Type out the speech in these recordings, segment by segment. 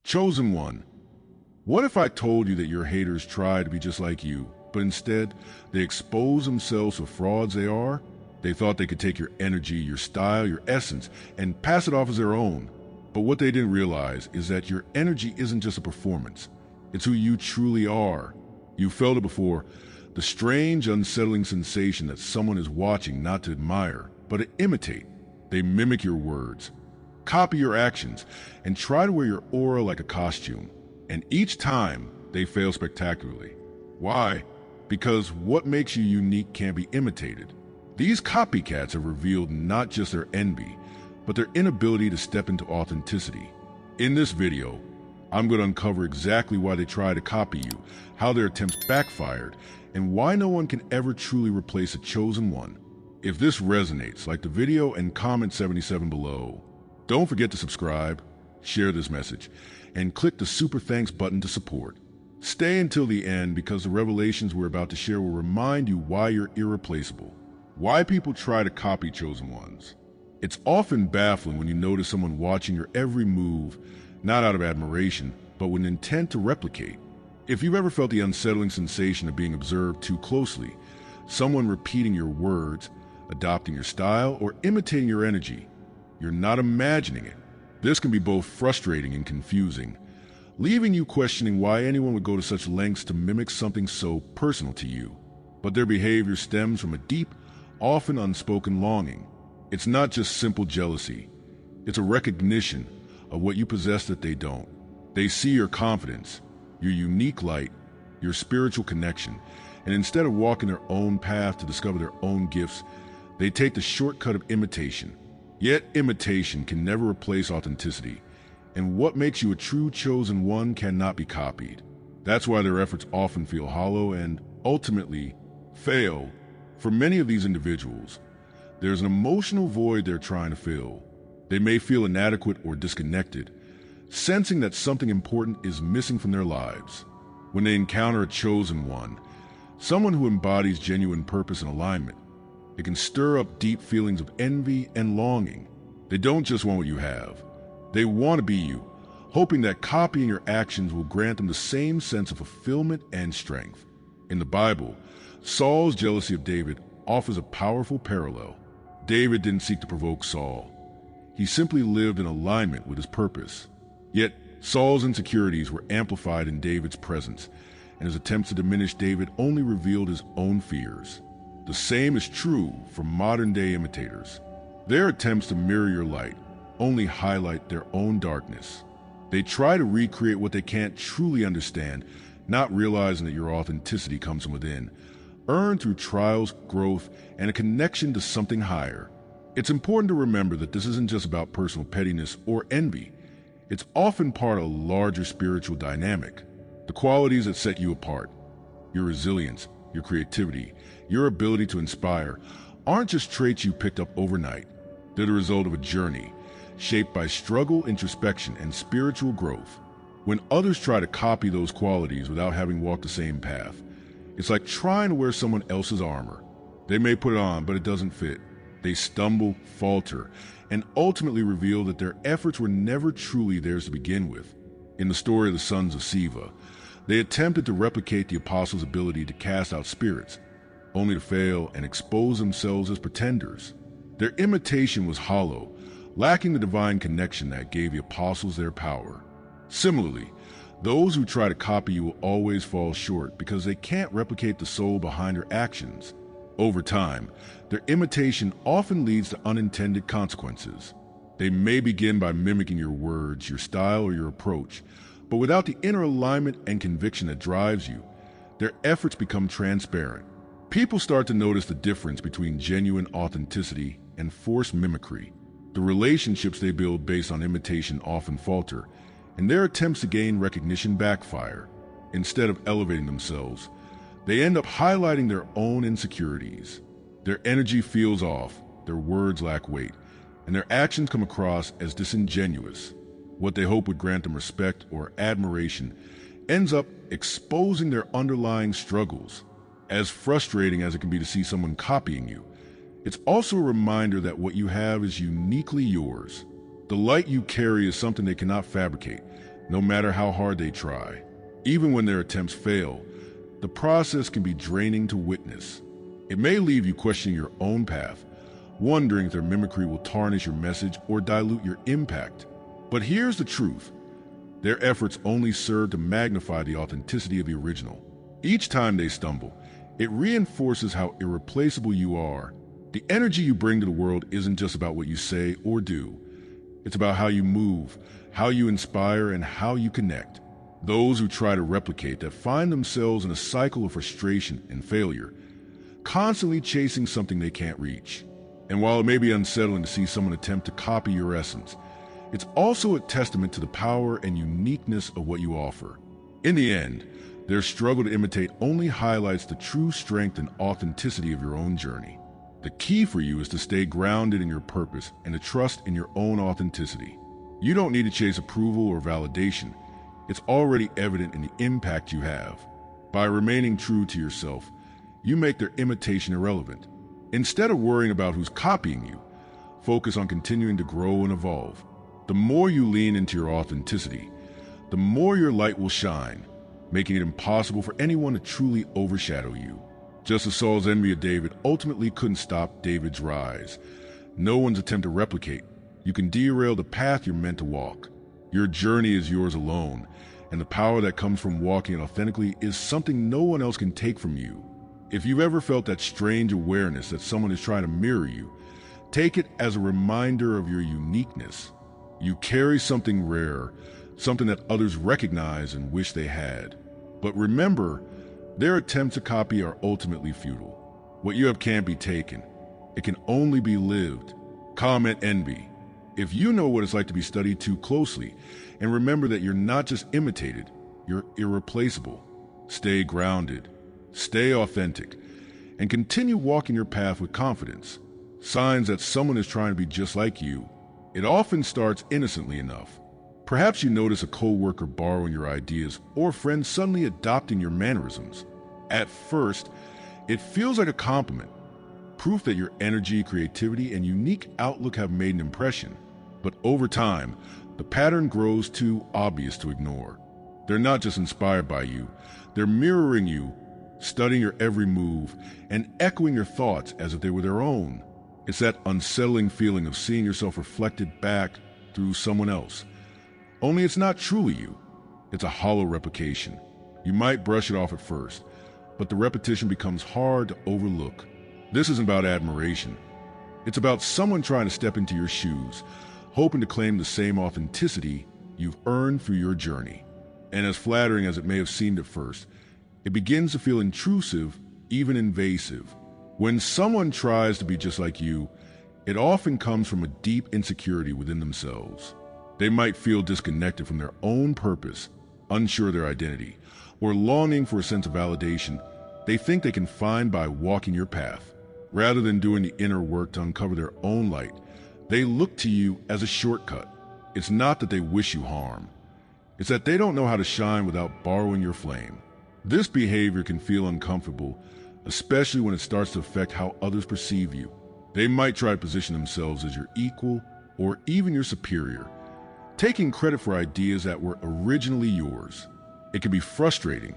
Chosen one. What if I told you that your haters try to be just like you, but instead they expose themselves to frauds they are? They thought they could take your energy, your style, your essence, and pass it off as their own. But what they didn't realize is that your energy isn't just a performance. It's who you truly are. You felt it before. The strange, unsettling sensation that someone is watching not to admire, but to imitate. They mimic your words, copy your actions, and try to wear your aura like a costume. And each time, they fail spectacularly. Why? Because what makes you unique can't be imitated. These copycats have revealed not just their envy, but their inability to step into authenticity. In this video, I'm going to uncover exactly why they try to copy you, how their attempts backfired, and why no one can ever truly replace a chosen one. If this resonates, like the video and comment 77 below. Don't forget to subscribe, share this message, and click the super thanks button to support. Stay until the end because the revelations we're about to share will remind you why you're irreplaceable. Why people try to copy chosen ones. It's often baffling when you notice someone watching your every move, not out of admiration, but with an intent to replicate. If you've ever felt the unsettling sensation of being observed too closely, someone repeating your words, adopting your style, or imitating your energy, you're not imagining it. This can be both frustrating and confusing, leaving you questioning why anyone would go to such lengths to mimic something so personal to you. But their behavior stems from a deep, often unspoken longing. It's not just simple jealousy. It's a recognition of what you possess that they don't. They see your confidence, your unique light, your spiritual connection, and instead of walking their own path to discover their own gifts, they take the shortcut of imitation. Yet imitation can never replace authenticity, and what makes you a true chosen one cannot be copied. That's why their efforts often feel hollow and, ultimately, fail. For many of these individuals, there's an emotional void they're trying to fill. They may feel inadequate or disconnected, sensing that something important is missing from their lives. When they encounter a chosen one, someone who embodies genuine purpose and alignment, it can stir up deep feelings of envy and longing. They don't just want what you have. They want to be you, hoping that copying your actions will grant them the same sense of fulfillment and strength. In the Bible, Saul's jealousy of David offers a powerful parallel. David didn't seek to provoke Saul. He simply lived in alignment with his purpose. Yet, Saul's insecurities were amplified in David's presence, and his attempts to diminish David only revealed his own fears. The same is true for modern-day imitators. Their attempts to mirror your light only highlight their own darkness. They try to recreate what they can't truly understand, not realizing that your authenticity comes from within, earned through trials, growth, and a connection to something higher. It's important to remember that this isn't just about personal pettiness or envy. It's often part of a larger spiritual dynamic. The qualities that set you apart, your resilience, your creativity, your ability to inspire, aren't just traits you picked up overnight. They're the result of a journey, shaped by struggle, introspection, and spiritual growth. When others try to copy those qualities without having walked the same path, it's like trying to wear someone else's armor. They may put it on, but it doesn't fit. They stumble, falter, and ultimately reveal that their efforts were never truly theirs to begin with. In the story of the sons of Siva, they attempted to replicate the apostles' ability to cast out spirits, only to fail and expose themselves as pretenders. Their imitation was hollow, lacking the divine connection that gave the apostles their power. Similarly, those who try to copy you will always fall short because they can't replicate the soul behind their actions. Over time, their imitation often leads to unintended consequences. They may begin by mimicking your words, your style, or your approach, but without the inner alignment and conviction that drives you, their efforts become transparent. People start to notice the difference between genuine authenticity and forced mimicry. The relationships they build based on imitation often falter, and their attempts to gain recognition backfire. Instead of elevating themselves, they end up highlighting their own insecurities. Their energy feels off, their words lack weight, and their actions come across as disingenuous. What they hope would grant them respect or admiration ends up exposing their underlying struggles. As frustrating as it can be to see someone copying you, it's also a reminder that what you have is uniquely yours. The light you carry is something they cannot fabricate, no matter how hard they try. Even when their attempts fail, the process can be draining to witness. It may leave you questioning your own path, wondering if their mimicry will tarnish your message or dilute your impact. But here's the truth. Their efforts only serve to magnify the authenticity of the original. Each time they stumble, it reinforces how irreplaceable you are. The energy you bring to the world isn't just about what you say or do. It's about how you move, how you inspire, and how you connect. Those who try to replicate that find themselves in a cycle of frustration and failure, constantly chasing something they can't reach. And while it may be unsettling to see someone attempt to copy your essence, it's also a testament to the power and uniqueness of what you offer. In the end, their struggle to imitate only highlights the true strength and authenticity of your own journey. The key for you is to stay grounded in your purpose and to trust in your own authenticity. You don't need to chase approval or validation. It's already evident in the impact you have. By remaining true to yourself, you make their imitation irrelevant. Instead of worrying about who's copying you, focus on continuing to grow and evolve. The more you lean into your authenticity, the more your light will shine, making it impossible for anyone to truly overshadow you. Just as Saul's envy of David ultimately couldn't stop David's rise, no one's attempt to replicate. You can derail the path you're meant to walk. Your journey is yours alone, and the power that comes from walking it authentically is something no one else can take from you. If you've ever felt that strange awareness that someone is trying to mirror you, take it as a reminder of your uniqueness. You carry something rare, something that others recognize and wish they had. But remember, their attempts to copy are ultimately futile. What you have can't be taken. It can only be lived. Comment envy. If you know what it's like to be studied too closely, and remember that you're not just imitated, you're irreplaceable. Stay grounded, stay authentic, and continue walking your path with confidence. Signs that someone is trying to be just like you. It often starts innocently enough. Perhaps you notice a coworker borrowing your ideas or a friend suddenly adopting your mannerisms. At first, it feels like a compliment, proof that your energy, creativity, and unique outlook have made an impression. But over time, the pattern grows too obvious to ignore. They're not just inspired by you, they're mirroring you, studying your every move, and echoing your thoughts as if they were their own. It's that unsettling feeling of seeing yourself reflected back through someone else. Only it's not truly you. It's a hollow replication. You might brush it off at first, but the repetition becomes hard to overlook. This isn't about admiration. It's about someone trying to step into your shoes, hoping to claim the same authenticity you've earned through your journey. And as flattering as it may have seemed at first, it begins to feel intrusive, even invasive. When someone tries to be just like you, it often comes from a deep insecurity within themselves. They might feel disconnected from their own purpose, unsure of their identity, or longing for a sense of validation they think they can find by walking your path. Rather than doing the inner work to uncover their own light, they look to you as a shortcut. It's not that they wish you harm. It's that they don't know how to shine without borrowing your flame. This behavior can feel uncomfortable, especially when it starts to affect how others perceive you. They might try to position themselves as your equal or even your superior, taking credit for ideas that were originally yours. It can be frustrating,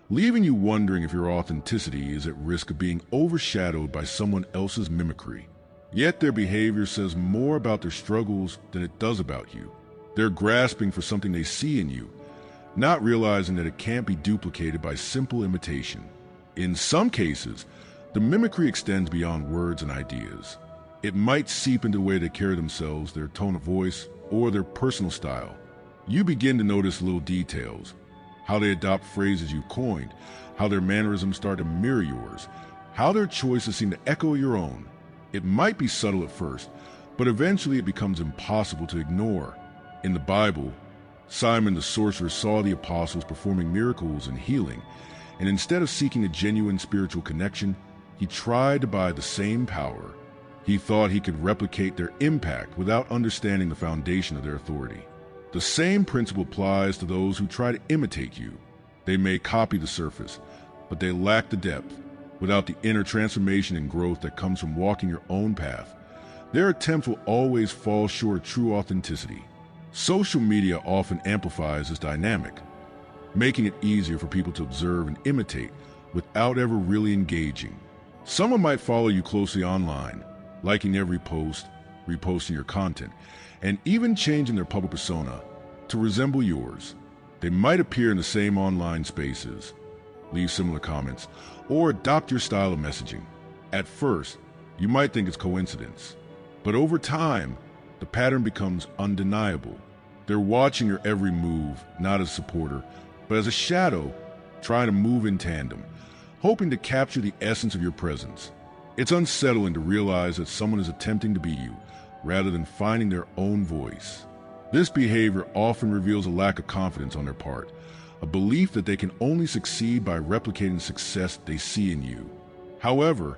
leaving you wondering if your authenticity is at risk of being overshadowed by someone else's mimicry. Yet their behavior says more about their struggles than it does about you. They're grasping for something they see in you, not realizing that it can't be duplicated by simple imitation. In some cases, the mimicry extends beyond words and ideas. It might seep into the way they carry themselves, their tone of voice, or their personal style. You begin to notice little details, how they adopt phrases you've coined, how their mannerisms start to mirror yours, how their choices seem to echo your own. It might be subtle at first, but eventually it becomes impossible to ignore. In the Bible, Simon the sorcerer saw the apostles performing miracles and healing, and instead of seeking a genuine spiritual connection, he tried to buy the same power. He thought he could replicate their impact without understanding the foundation of their authority. The same principle applies to those who try to imitate you. They may copy the surface, but they lack the depth. Without the inner transformation and growth that comes from walking your own path, their attempts will always fall short of true authenticity. Social media often amplifies this dynamic, making it easier for people to observe and imitate without ever really engaging. Someone might follow you closely online, liking every post, reposting your content, and even changing their public persona to resemble yours. They might appear in the same online spaces, leave similar comments, or adopt your style of messaging. At first, you might think it's coincidence, but over time, the pattern becomes undeniable. They're watching your every move, not as a supporter, but as a shadow, trying to move in tandem, hoping to capture the essence of your presence. It's unsettling to realize that someone is attempting to be you, rather than finding their own voice. This behavior often reveals a lack of confidence on their part, a belief that they can only succeed by replicating the success they see in you. However,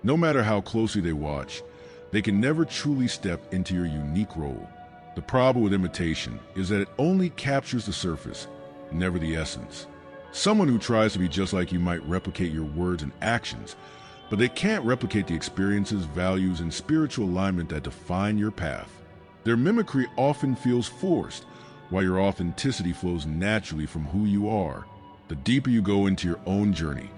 no matter how closely they watch, they can never truly step into your unique role. The problem with imitation is that it only captures the surface, never the essence. Someone who tries to be just like you might replicate your words and actions, but they can't replicate the experiences, values, and spiritual alignment that define your path. Their mimicry often feels forced, while your authenticity flows naturally from who you are. The deeper you go into your own journey,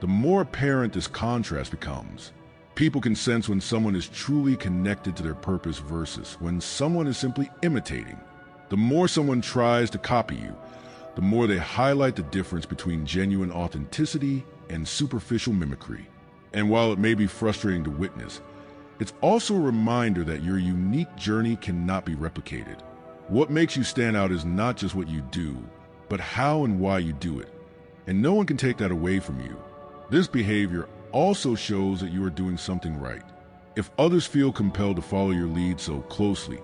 the more apparent this contrast becomes. People can sense when someone is truly connected to their purpose versus when someone is simply imitating. The more someone tries to copy you, the more they highlight the difference between genuine authenticity and superficial mimicry. And while it may be frustrating to witness, it's also a reminder that your unique journey cannot be replicated. What makes you stand out is not just what you do, but how and why you do it. And no one can take that away from you. This behavior also shows that you are doing something right. If others feel compelled to follow your lead so closely,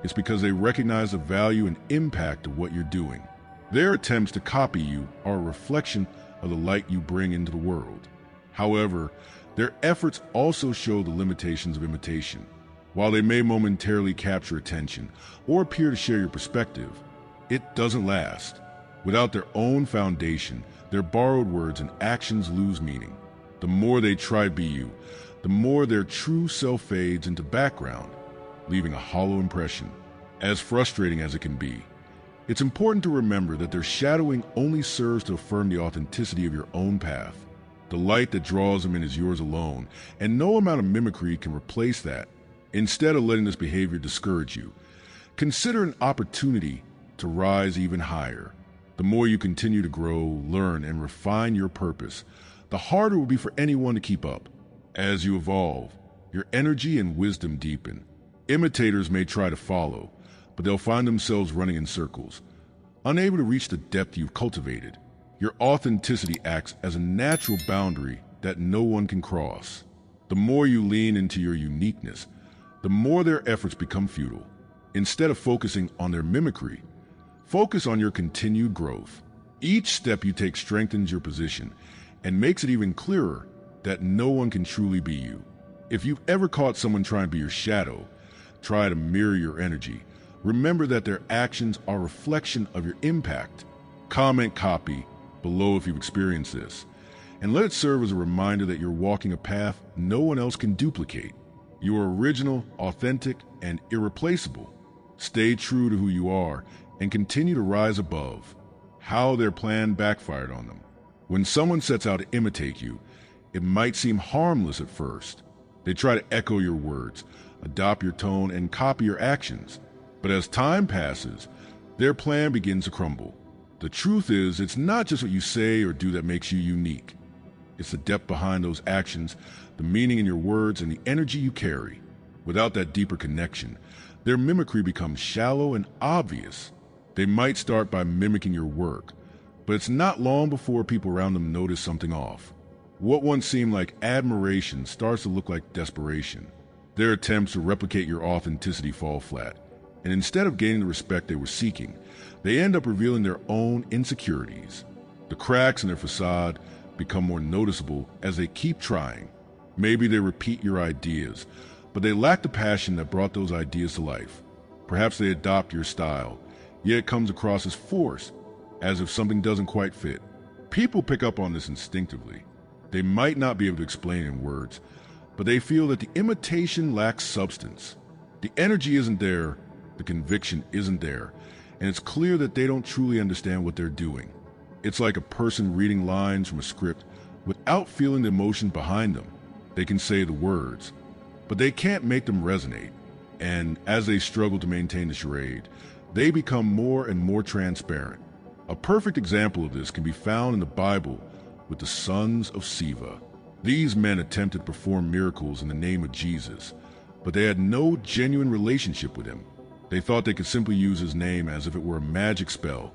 it's because they recognize the value and impact of what you're doing. Their attempts to copy you are a reflection of the light you bring into the world. However, their efforts also show the limitations of imitation. While they may momentarily capture attention or appear to share your perspective, it doesn't last. Without their own foundation, their borrowed words and actions lose meaning. The more they try to be you, the more their true self fades into background, leaving a hollow impression. As frustrating as it can be, it's important to remember that their shadowing only serves to affirm the authenticity of your own path. The light that draws them in is yours alone, and no amount of mimicry can replace that. Instead of letting this behavior discourage you, consider an opportunity to rise even higher. The more you continue to grow, learn, and refine your purpose, the harder it will be for anyone to keep up. As you evolve, your energy and wisdom deepen. Imitators may try to follow, but they'll find themselves running in circles, unable to reach the depth you've cultivated. Your authenticity acts as a natural boundary that no one can cross. The more you lean into your uniqueness, the more their efforts become futile. Instead of focusing on their mimicry, focus on your continued growth. Each step you take strengthens your position and makes it even clearer that no one can truly be you. If you've ever caught someone trying to be your shadow, try to mirror your energy, remember that their actions are a reflection of your impact. Comment copy below if you've experienced this, and let it serve as a reminder that you're walking a path no one else can duplicate. You are original, authentic, and irreplaceable. Stay true to who you are and continue to rise above. How their plan backfired on them. When someone sets out to imitate you, it might seem harmless at first. They try to echo your words, adopt your tone, and copy your actions. But as time passes, their plan begins to crumble. The truth is, it's not just what you say or do that makes you unique. It's the depth behind those actions, the meaning in your words, and the energy you carry. Without that deeper connection, their mimicry becomes shallow and obvious. They might start by mimicking your work, but it's not long before people around them notice something off. What once seemed like admiration starts to look like desperation. Their attempts to replicate your authenticity fall flat, and instead of gaining the respect they were seeking, they end up revealing their own insecurities. The cracks in their facade become more noticeable as they keep trying. Maybe they repeat your ideas, but they lack the passion that brought those ideas to life. Perhaps they adopt your style, yet it comes across as forced, as if something doesn't quite fit. People pick up on this instinctively. They might not be able to explain it in words, but they feel that the imitation lacks substance. The energy isn't there, The conviction isn't there, and it's clear that they don't truly understand what they're doing. It's like a person reading lines from a script without feeling the emotion behind them. They can say the words, but they can't make them resonate. And as they struggle to maintain the charade, they become more and more transparent. A perfect example of this can be found in the Bible with the sons of Sceva. These men attempted to perform miracles in the name of Jesus, but they had no genuine relationship with him. They thought they could simply use his name as if it were a magic spell,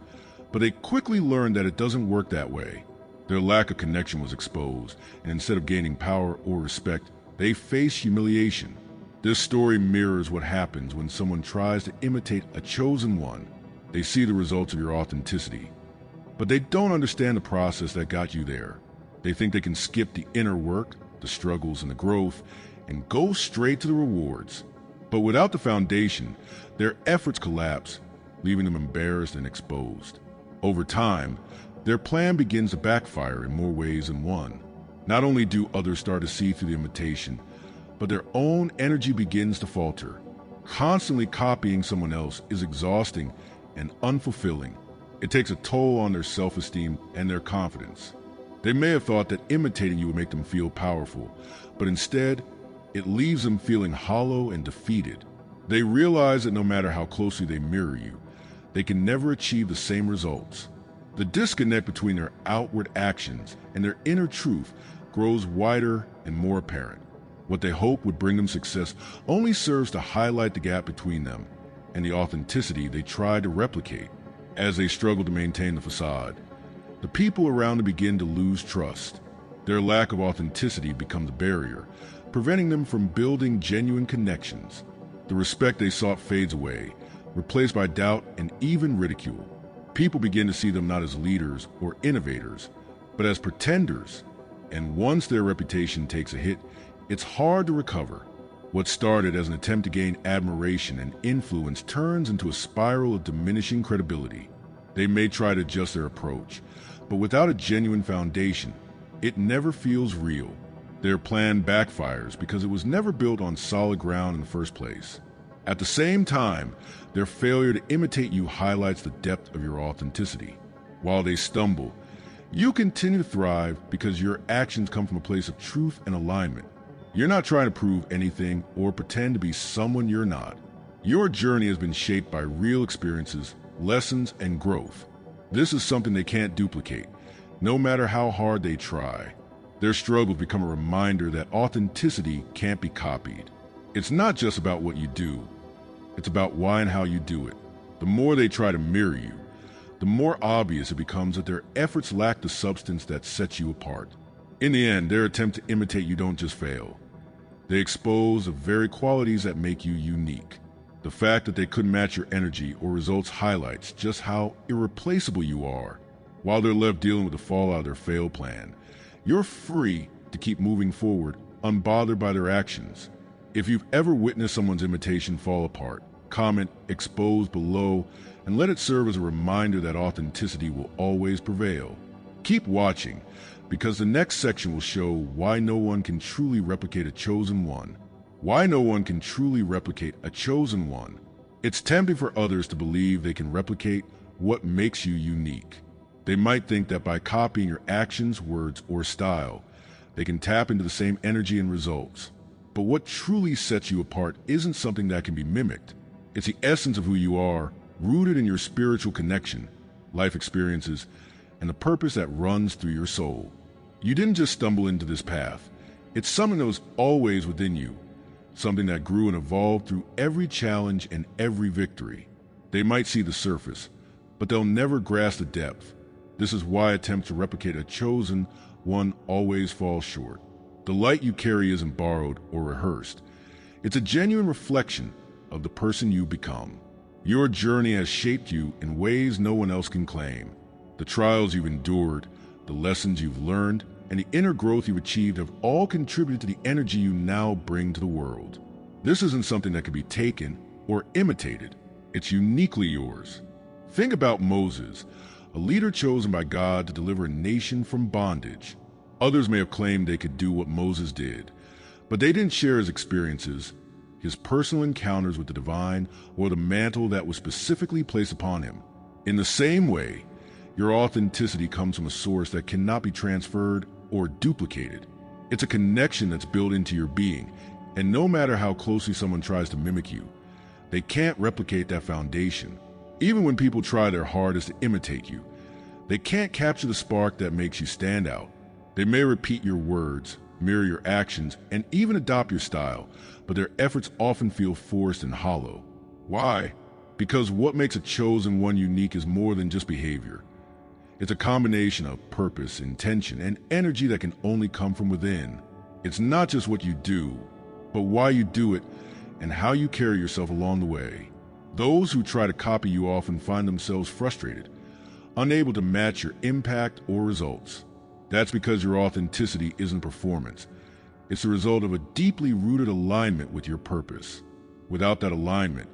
but they quickly learned that it doesn't work that way. Their lack of connection was exposed, and instead of gaining power or respect, they faced humiliation. This story mirrors what happens when someone tries to imitate a chosen one. They see the results of your authenticity, but they don't understand the process that got you there. They think they can skip the inner work, the struggles and the growth, and go straight to the rewards. But without the foundation, their efforts collapse, leaving them embarrassed and exposed. Over time, their plan begins to backfire in more ways than one. Not only do others start to see through the imitation, but their own energy begins to falter. Constantly copying someone else is exhausting and unfulfilling. It takes a toll on their self-esteem and their confidence. They may have thought that imitating you would make them feel powerful, but instead, it leaves them feeling hollow and defeated. They realize that no matter how closely they mirror you, they can never achieve the same results. The disconnect between their outward actions and their inner truth grows wider and more apparent. What they hope would bring them success only serves to highlight the gap between them and the authenticity they try to replicate. As they struggle to maintain the facade, the people around them begin to lose trust. Their lack of authenticity becomes a barrier, preventing them from building genuine connections. The respect they sought fades away, replaced by doubt and even ridicule. People begin to see them not as leaders or innovators, but as pretenders. And once their reputation takes a hit, it's hard to recover. What started as an attempt to gain admiration and influence turns into a spiral of diminishing credibility. They may try to adjust their approach, but without a genuine foundation, it never feels real. Their plan backfires because it was never built on solid ground in the first place. At the same time, their failure to imitate you highlights the depth of your authenticity. While they stumble, you continue to thrive because your actions come from a place of truth and alignment. You're not trying to prove anything or pretend to be someone you're not. Your journey has been shaped by real experiences, lessons, and growth. This is something they can't duplicate, no matter how hard they try. Their struggles become a reminder that authenticity can't be copied. It's not just about what you do, it's about why and how you do it. The more they try to mirror you, the more obvious it becomes that their efforts lack the substance that sets you apart. In the end, their attempt to imitate you don't just fail. They expose the very qualities that make you unique. The fact that they couldn't match your energy or results highlights just how irreplaceable you are. While they're left dealing with the fallout of their failed plan, you're free to keep moving forward, unbothered by their actions. If you've ever witnessed someone's imitation fall apart, comment "expose" below and let it serve as a reminder that authenticity will always prevail. Keep watching, because the next section will show why no one can truly replicate a chosen one. Why no one can truly replicate a chosen one. It's tempting for others to believe they can replicate what makes you unique. They might think that by copying your actions, words, or style, they can tap into the same energy and results. But what truly sets you apart isn't something that can be mimicked. It's the essence of who you are, rooted in your spiritual connection, life experiences, and the purpose that runs through your soul. You didn't just stumble into this path. It's something that was always within you, something that grew and evolved through every challenge and every victory. They might see the surface, but they'll never grasp the depth. This is why attempts to replicate a chosen one always fall short. The light you carry isn't borrowed or rehearsed. It's a genuine reflection of the person you become. Your journey has shaped you in ways no one else can claim. The trials you've endured, the lessons you've learned, and the inner growth you've achieved have all contributed to the energy you now bring to the world. This isn't something that can be taken or imitated. It's uniquely yours. Think about Moses, a leader chosen by God to deliver a nation from bondage. Others may have claimed they could do what Moses did, but they didn't share his experiences, his personal encounters with the divine, or the mantle that was specifically placed upon him. In the same way, your authenticity comes from a source that cannot be transferred or duplicated. It's a connection that's built into your being, and no matter how closely someone tries to mimic you, they can't replicate that foundation. Even when people try their hardest to imitate you, they can't capture the spark that makes you stand out. They may repeat your words, mirror your actions, and even adopt your style, but their efforts often feel forced and hollow. Why? Because what makes a chosen one unique is more than just behavior. It's a combination of purpose, intention, and energy that can only come from within. It's not just what you do, but why you do it and how you carry yourself along the way. Those who try to copy you often find themselves frustrated, unable to match your impact or results. That's because your authenticity isn't performance. It's the result of a deeply rooted alignment with your purpose. Without that alignment,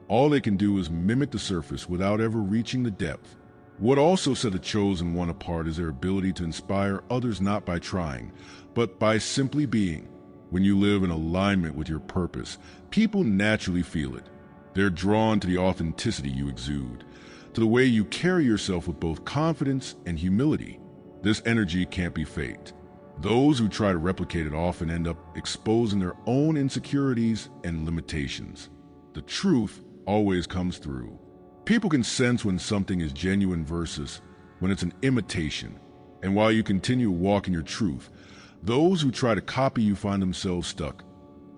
all they can do is mimic the surface without ever reaching the depth. What also set the chosen one apart is their ability to inspire others not by trying, but by simply being. When you live in alignment with your purpose, people naturally feel it. They're drawn to the authenticity you exude, to the way you carry yourself with both confidence and humility. This energy can't be faked. Those who try to replicate it often end up exposing their own insecurities and limitations. The truth always comes through. People can sense when something is genuine versus when it's an imitation. And while you continue to walk in your truth, those who try to copy you find themselves stuck,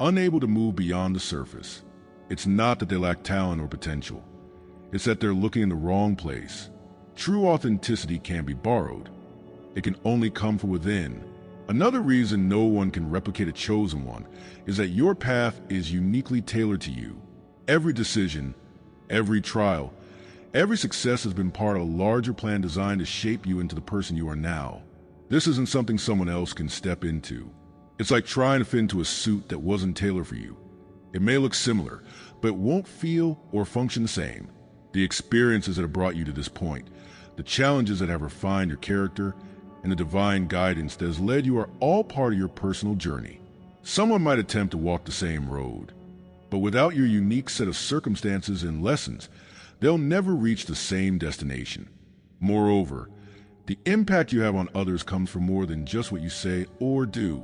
unable to move beyond the surface. It's not that they lack talent or potential. It's that they're looking in the wrong place. True authenticity can't be borrowed. It can only come from within. Another reason no one can replicate a chosen one is that your path is uniquely tailored to you. Every decision, every trial, every success has been part of a larger plan designed to shape you into the person you are now. This isn't something someone else can step into. It's like trying to fit into a suit that wasn't tailored for you. It may look similar, but it won't feel or function the same. The experiences that have brought you to this point, the challenges that have refined your character, and the divine guidance that has led you are all part of your personal journey. Someone might attempt to walk the same road, but without your unique set of circumstances and lessons, they'll never reach the same destination. Moreover, the impact you have on others comes from more than just what you say or do.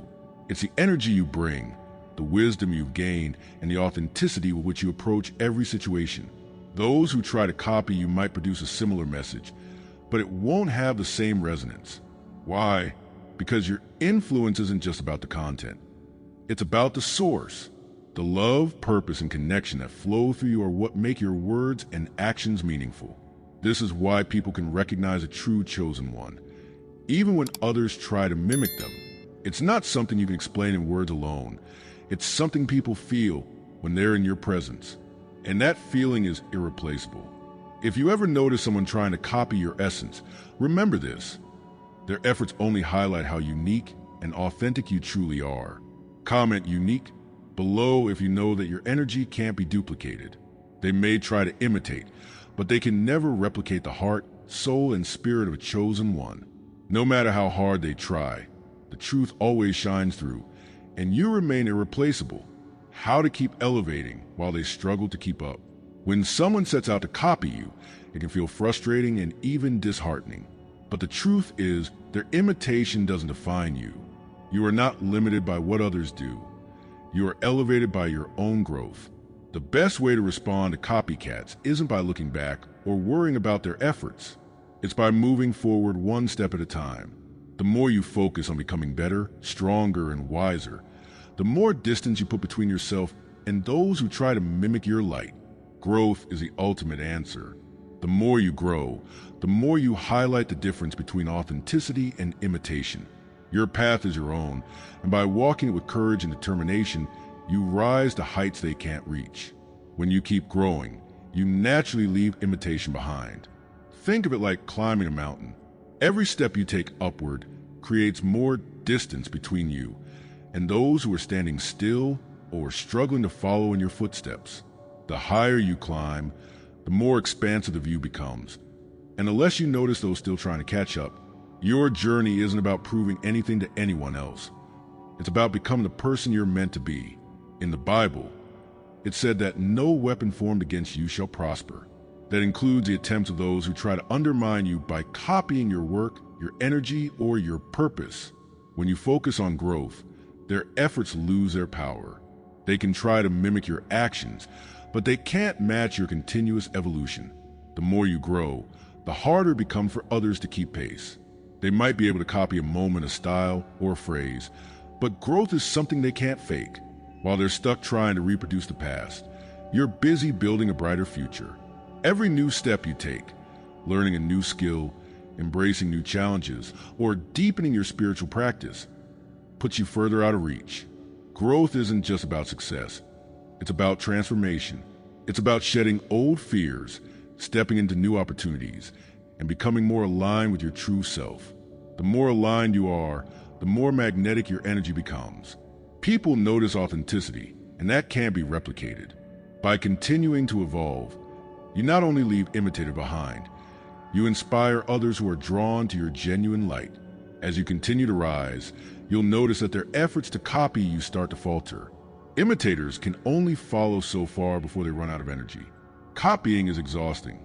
It's the energy you bring, the wisdom you've gained, and the authenticity with which you approach every situation. Those who try to copy you might produce a similar message, but it won't have the same resonance. Why? Because your influence isn't just about the content. It's about the source. The love, purpose, and connection that flow through you are what make your words and actions meaningful. This is why people can recognize a true chosen one, even when others try to mimic them. It's not something you can explain in words alone. It's something people feel when they're in your presence. And that feeling is irreplaceable. If you ever notice someone trying to copy your essence, remember this. Their efforts only highlight how unique and authentic you truly are. Comment unique below if you know that your energy can't be duplicated. They may try to imitate, but they can never replicate the heart, soul, and spirit of a chosen one. No matter how hard they try, the truth always shines through, and you remain irreplaceable. How to keep elevating while they struggle to keep up. When someone sets out to copy you, it can feel frustrating and even disheartening. But the truth is, their imitation doesn't define you. You are not limited by what others do. You are elevated by your own growth. The best way to respond to copycats isn't by looking back or worrying about their efforts. It's by moving forward one step at a time. The more you focus on becoming better, stronger, and wiser, the more distance you put between yourself and those who try to mimic your light. Growth is the ultimate answer. The more you grow, the more you highlight the difference between authenticity and imitation. Your path is your own, and by walking it with courage and determination, you rise to heights they can't reach. When you keep growing, you naturally leave imitation behind. Think of it like climbing a mountain. Every step you take upward creates more distance between you and those who are standing still or struggling to follow in your footsteps. The higher you climb, the more expansive the view becomes. And unless you notice those still trying to catch up, your journey isn't about proving anything to anyone else. It's about becoming the person you're meant to be. In the Bible, It said that no weapon formed against you shall prosper. That includes the attempts of those who try to undermine you by copying your work, your energy, or your purpose. When you focus on growth, their efforts lose their power. They can try to mimic your actions, but they can't match your continuous evolution. The more you grow, the harder it becomes for others to keep pace. They might be able to copy a moment, a style, or a phrase, but growth is something they can't fake. While they're stuck trying to reproduce the past, you're busy building a brighter future. Every new step you take, learning a new skill, embracing new challenges, or deepening your spiritual practice, puts you further out of reach. Growth isn't just about success. It's about transformation. It's about shedding old fears, stepping into new opportunities, and becoming more aligned with your true self. The more aligned you are, the more magnetic your energy becomes. People notice authenticity, and that can't be replicated. By continuing to evolve, you not only leave imitator behind, you inspire others who are drawn to your genuine light. As you continue to rise, you'll notice that their efforts to copy you start to falter. Imitators can only follow so far before they run out of energy. Copying is exhausting.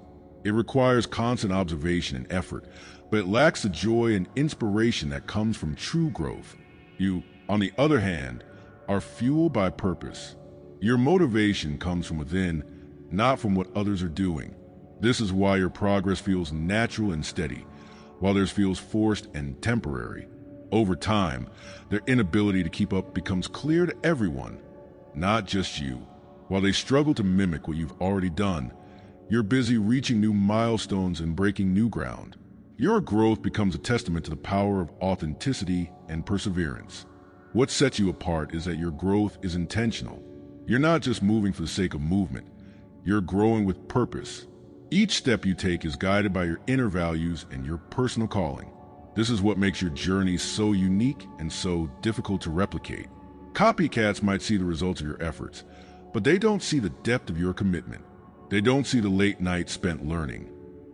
It requires constant observation and effort, but it lacks the joy and inspiration that comes from true growth. You, on the other hand, are fueled by purpose. Your motivation comes from within, not from what others are doing. This is why your progress feels natural and steady, while theirs feels forced and temporary. Over time, their inability to keep up becomes clear to everyone, not just you. While they struggle to mimic what you've already done, you're busy reaching new milestones and breaking new ground. Your growth becomes a testament to the power of authenticity and perseverance. What sets you apart is that your growth is intentional. You're not just moving for the sake of movement. You're growing with purpose. Each step you take is guided by your inner values and your personal calling. This is what makes your journey so unique and so difficult to replicate. Copycats might see the results of your efforts, but they don't see the depth of your commitment. They don't see the late nights spent learning,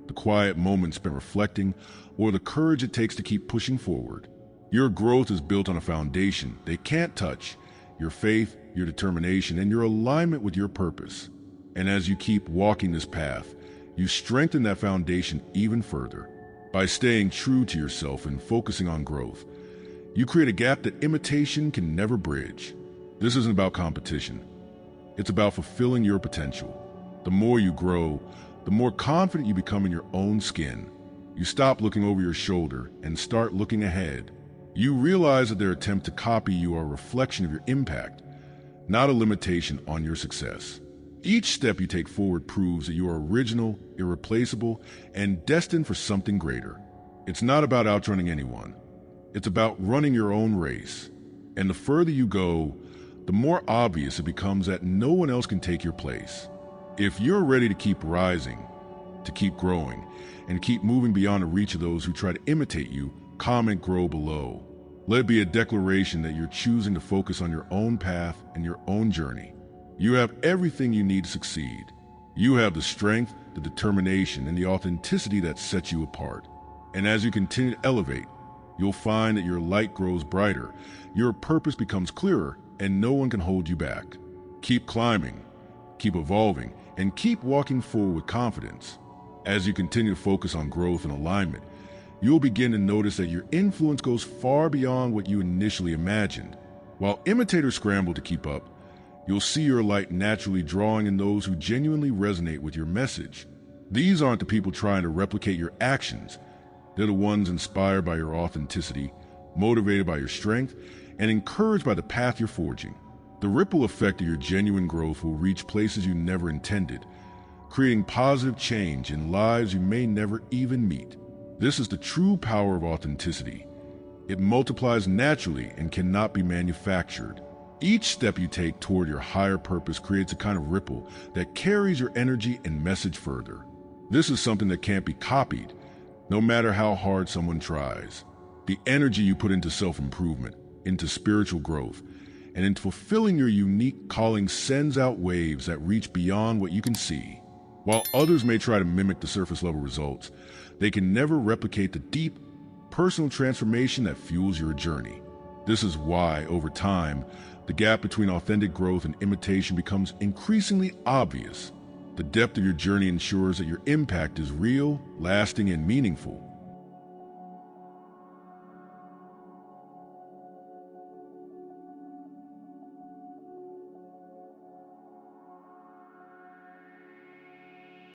the quiet moments spent reflecting, or the courage it takes to keep pushing forward. Your growth is built on a foundation they can't touch: your faith, your determination, and your alignment with your purpose. And as you keep walking this path, you strengthen that foundation even further. By staying true to yourself and focusing on growth, you create a gap that imitation can never bridge. This isn't about competition. It's about fulfilling your potential. The more you grow, the more confident you become in your own skin. You stop looking over your shoulder and start looking ahead. You realize that their attempt to copy you are a reflection of your impact, not a limitation on your success. Each step you take forward proves that you are original, irreplaceable, and destined for something greater. It's not about outrunning anyone. It's about running your own race. And the further you go, the more obvious it becomes that no one else can take your place. If you're ready to keep rising, to keep growing, and keep moving beyond the reach of those who try to imitate you, comment "grow" below. Let it be a declaration that you're choosing to focus on your own path and your own journey. You have everything you need to succeed. You have the strength, the determination, and the authenticity that sets you apart. And as you continue to elevate, you'll find that your light grows brighter, your purpose becomes clearer, and no one can hold you back. Keep climbing, keep evolving, and keep walking forward with confidence. As you continue to focus on growth and alignment, you'll begin to notice that your influence goes far beyond what you initially imagined. While imitators scramble to keep up, you'll see your light naturally drawing in those who genuinely resonate with your message. These aren't the people trying to replicate your actions. They're the ones inspired by your authenticity, motivated by your strength, and encouraged by the path you're forging. The ripple effect of your genuine growth will reach places you never intended, creating positive change in lives you may never even meet. This is the true power of authenticity. It multiplies naturally and cannot be manufactured. Each step you take toward your higher purpose creates a kind of ripple that carries your energy and message further. This is something that can't be copied, no matter how hard someone tries. The energy you put into self-improvement, into spiritual growth, and into fulfilling your unique calling sends out waves that reach beyond what you can see. While others may try to mimic the surface-level results, they can never replicate the deep, personal transformation that fuels your journey. This is why, over time, the gap between authentic growth and imitation becomes increasingly obvious. The depth of your journey ensures that your impact is real, lasting, and meaningful.